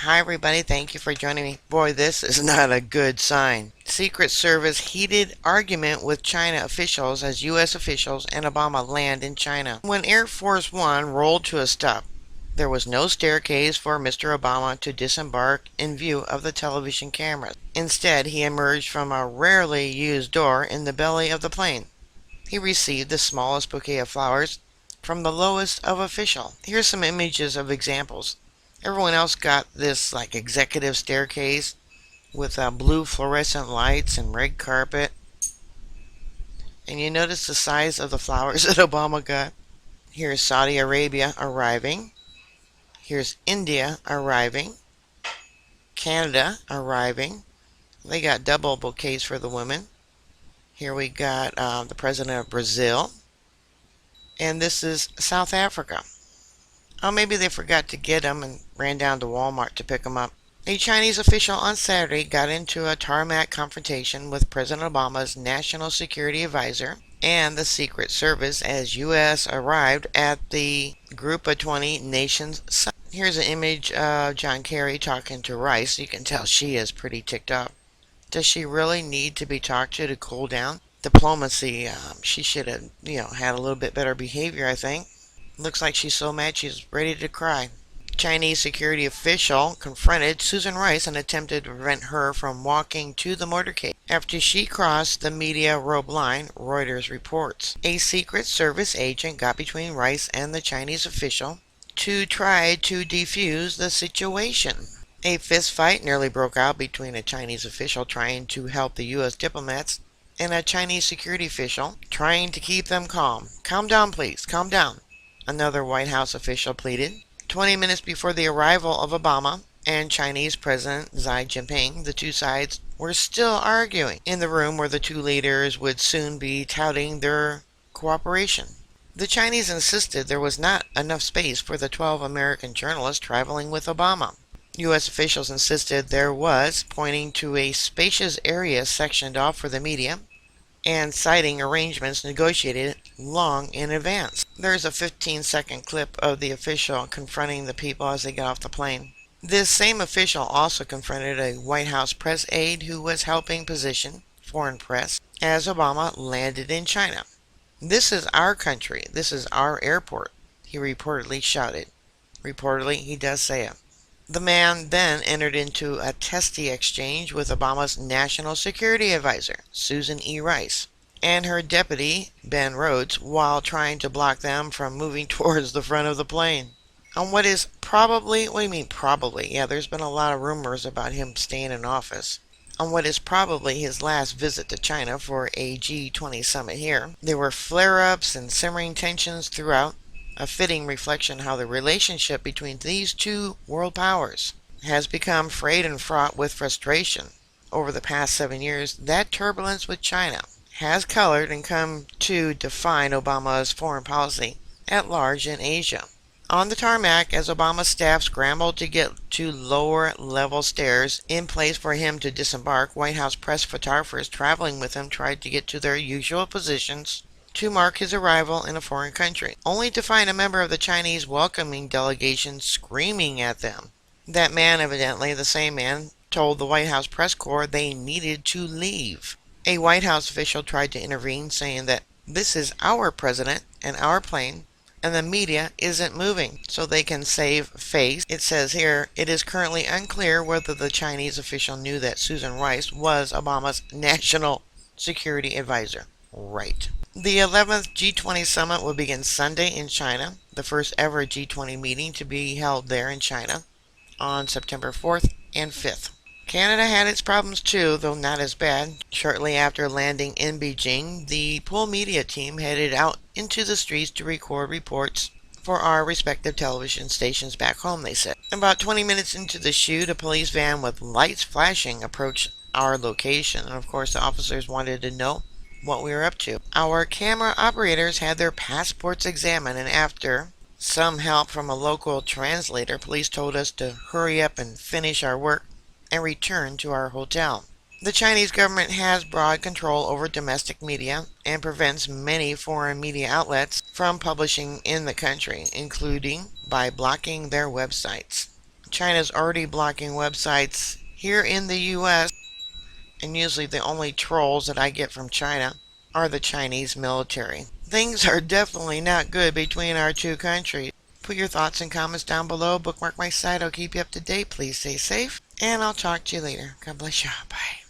Hi everybody, thank you for joining me. Boy, this is not a good sign. Secret Service heated argument with China officials as U.S. officials and Obama land in China. When Air Force One rolled to a stop, there was no staircase for Mr. Obama to disembark in view of the television cameras. Instead, he emerged from a rarely used door in the belly of the plane. He received the smallest bouquet of flowers from the lowest of official. Here's some images of examples. Everyone else got this like executive staircase with blue fluorescent lights and red carpet. And you notice the size of the flowers that Obama got. Here's Saudi Arabia arriving. Here's India arriving. Canada arriving. They got double bouquets for the women. Here we got the president of Brazil. And this is South Africa. Oh, maybe they forgot to get them and ran down to Walmart to pick them up. A Chinese official on Saturday got into a tarmac confrontation with President Obama's national security advisor and the Secret Service as U.S. arrived at the Group of 20 Nations summit. Here's an image of John Kerry talking to Rice. You can tell she is pretty ticked off. Does she really need to be talked to cool down? Diplomacy, she should have, had a little bit better behavior, I think. Looks like she's so mad she's ready to cry. Chinese security official confronted Susan Rice and attempted to prevent her from walking to the motorcade after she crossed the media rope line, Reuters reports. A Secret Service agent got between Rice and the Chinese official to try to defuse the situation. A fistfight nearly broke out between a Chinese official trying to help the U.S. diplomats and a Chinese security official trying to keep them calm. Calm down, please. Calm down. Another White House official pleaded. 20 minutes before the arrival of Obama and Chinese President Xi Jinping, the two sides were still arguing in the room where the two leaders would soon be touting their cooperation. The Chinese insisted there was not enough space for the 12 American journalists traveling with Obama. U.S. officials insisted there was, pointing to a spacious area sectioned off for the media, and citing arrangements negotiated long in advance. There's a 15-second clip of the official confronting the people as they get off the plane. This same official also confronted a White House press aide who was helping position foreign press as Obama landed in China. "This is our country. This is our airport," he reportedly shouted. Reportedly, he does say it. The man then entered into a testy exchange with Obama's national security advisor, Susan E. Rice, and her deputy, Ben Rhodes, while trying to block them from moving towards the front of the plane. On what is probably, what do you mean probably? Yeah, there's been a lot of rumors about him staying in office. On what is probably his last visit to China for a G20 summit here, there were flare-ups and simmering tensions throughout, a fitting reflection how the relationship between these two world powers has become frayed and fraught with frustration. Over the past 7 years, that turbulence with China has colored and come to define Obama's foreign policy at large in Asia. On the tarmac, as Obama's staff scrambled to get to lower-level stairs in place for him to disembark, White House press photographers traveling with him tried to get to their usual positions to mark his arrival in a foreign country, only to find a member of the Chinese welcoming delegation screaming at them. That man, evidently the same man, told the White House press corps they needed to leave. A White House official tried to intervene, saying that this is our president and our plane, and the media isn't moving, so they can save face. It says here, it is currently unclear whether the Chinese official knew that Susan Rice was Obama's national security advisor. Right. The 11th G20 summit will begin Sunday in China, the first ever G20 meeting to be held there in China on September 4th and 5th. Canada had its problems too, though not as bad. Shortly after landing in Beijing, the pool media team headed out into the streets to record reports for our respective television stations back home, they said. About 20 minutes into the shoot, a police van with lights flashing approached our location, and of course the officers wanted to know what we were up to. Our camera operators had their passports examined, and after some help from a local translator, police told us to hurry up and finish our work and return to our hotel. The Chinese government has broad control over domestic media and prevents many foreign media outlets from publishing in the country, including by blocking their websites. China's already blocking websites here in the US, and usually the only trolls that I get from China are the Chinese military. Things are definitely not good between our two countries. Put your thoughts and comments down below. Bookmark my site. I'll keep you up to date. Please stay safe, and I'll talk to you later. God bless you. Bye.